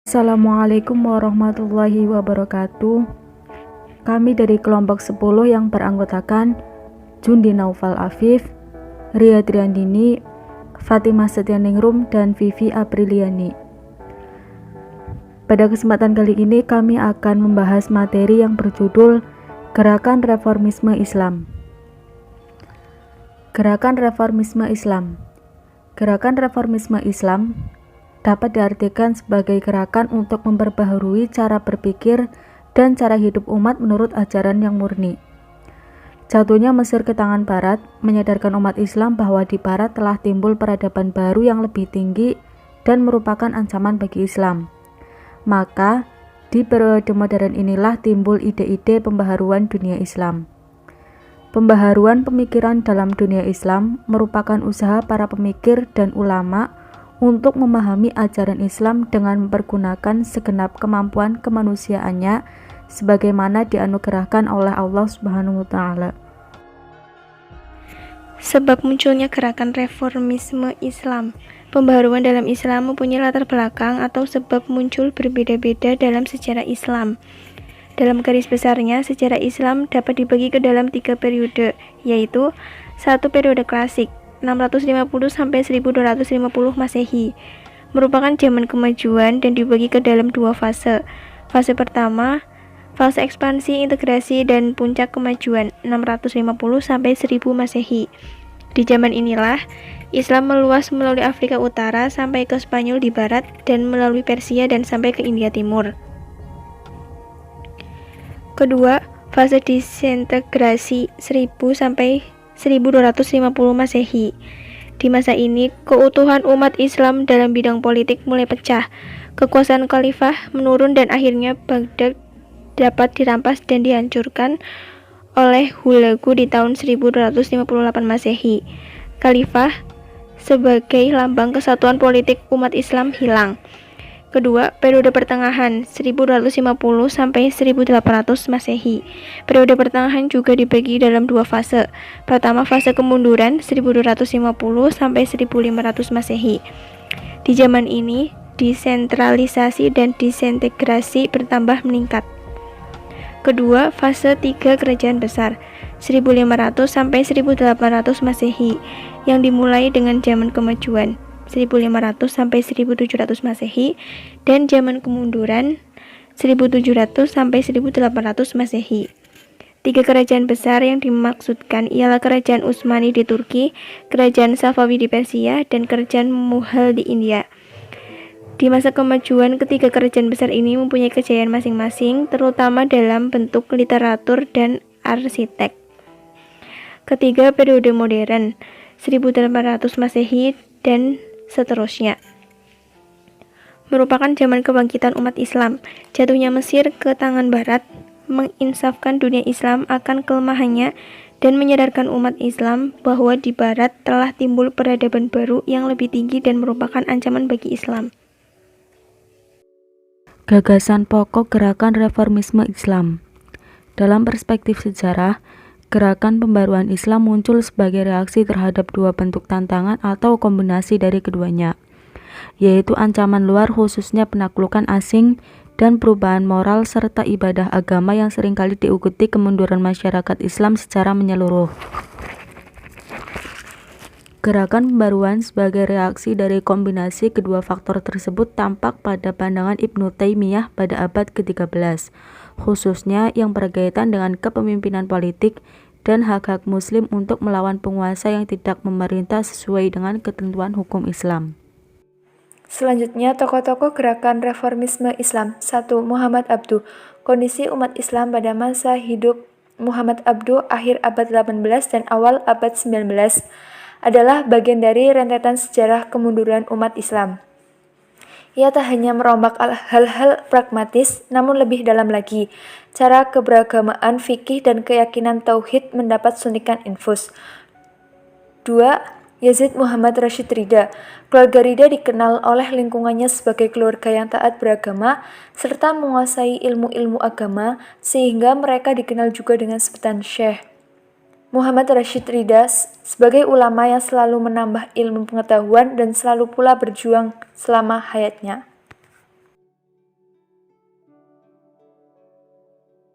Assalamualaikum warahmatullahi wabarakatuh. Kami dari kelompok 10 yang beranggotakan Jundi Naufal Afif, Ria Triandini, Fatimah Setianingrum, dan Vivi Apriliani. Pada kesempatan kali ini kami akan membahas materi yang berjudul Gerakan Reformisme Islam. Gerakan Reformisme Islam. Gerakan Reformisme Islam dapat diartikan sebagai gerakan untuk memperbaharui cara berpikir dan cara hidup umat menurut ajaran yang murni. Jatuhnya Mesir ke tangan Barat menyadarkan umat Islam bahwa di Barat telah timbul peradaban baru yang lebih tinggi dan merupakan ancaman bagi Islam. Maka, di periode modern inilah timbul ide-ide pembaharuan dunia Islam. Pembaharuan pemikiran dalam dunia Islam merupakan usaha para pemikir dan ulama untuk memahami ajaran Islam dengan mempergunakan segenap kemampuan kemanusiaannya sebagaimana dianugerahkan oleh Allah Subhanahu wa taala. Sebab munculnya gerakan reformisme Islam. Pembaharuan dalam Islam mempunyai latar belakang atau sebab muncul berbeda-beda dalam sejarah Islam. Dalam garis besarnya, sejarah Islam dapat dibagi ke dalam 3 periode, yaitu 1 periode klasik 650 sampai 1250 Masehi, merupakan zaman kemajuan dan dibagi ke dalam 2 fase. Fase pertama, fase ekspansi, integrasi, dan puncak kemajuan 650 sampai 1000 Masehi. Di zaman inilah Islam meluas melalui Afrika Utara sampai ke Spanyol di barat dan melalui Persia dan sampai ke India Timur. Kedua, fase disintegrasi 1000 sampai 1250 Masehi. Di masa ini, keutuhan umat Islam dalam bidang politik mulai pecah. Kekuasaan khalifah menurun dan akhirnya Baghdad dapat dirampas dan dihancurkan oleh Hulagu di tahun 1258 Masehi. Khalifah sebagai lambang kesatuan politik umat Islam hilang. Kedua, periode pertengahan 1250 sampai 1800 Masehi. Periode pertengahan juga dibagi dalam 2 fase. Pertama, fase kemunduran 1250 sampai 1500 Masehi. Di zaman ini, desentralisasi dan disintegrasi bertambah meningkat. Kedua, fase 3 kerajaan besar 1500 sampai 1800 Masehi yang dimulai dengan zaman kemajuan 1500 sampai 1700 Masehi dan zaman kemunduran 1700 sampai 1800 Masehi. 3 kerajaan besar yang dimaksudkan ialah kerajaan Utsmani di Turki, kerajaan Safawi di Persia, dan kerajaan Mughal di India. Di masa kemajuan, ketiga kerajaan besar ini mempunyai kejayaan masing-masing, terutama dalam bentuk literatur dan arsitek. Ketiga, periode modern 1800 Masehi dan seterusnya merupakan zaman kebangkitan umat Islam. Jatuhnya Mesir ke tangan Barat menginsafkan dunia Islam akan kelemahannya dan menyadarkan umat Islam bahwa di Barat telah timbul peradaban baru yang lebih tinggi dan merupakan ancaman bagi Islam. Gagasan pokok gerakan reformisme Islam. Dalam perspektif sejarah, gerakan pembaruan Islam muncul sebagai reaksi terhadap 2 bentuk tantangan atau kombinasi dari keduanya, yaitu ancaman luar khususnya penaklukan asing dan perubahan moral serta ibadah agama yang seringkali diikuti kemunduran masyarakat Islam secara menyeluruh. Gerakan pembaruan sebagai reaksi dari kombinasi kedua faktor tersebut tampak pada pandangan Ibnu Taimiyah pada abad ke-13, khususnya yang berkaitan dengan kepemimpinan politik dan hak-hak muslim untuk melawan penguasa yang tidak memerintah sesuai dengan ketentuan hukum Islam. Selanjutnya, tokoh-tokoh gerakan reformisme Islam. 1. Muhammad Abduh. Kondisi umat Islam pada masa hidup Muhammad Abduh akhir abad 18 dan awal abad 19 adalah bagian dari rentetan sejarah kemunduran umat Islam. Ia tak hanya merombak hal-hal pragmatis, namun lebih dalam lagi. Cara keberagamaan fikih dan keyakinan tauhid mendapat suntikan infus. 2. Yazid Muhammad Rashid Ridha. Keluarga Ridha dikenal oleh lingkungannya sebagai keluarga yang taat beragama serta menguasai ilmu-ilmu agama, sehingga mereka dikenal juga dengan sebutan Syekh. Muhammad Rashid Ridha sebagai ulama yang selalu menambah ilmu pengetahuan dan selalu pula berjuang selama hayatnya.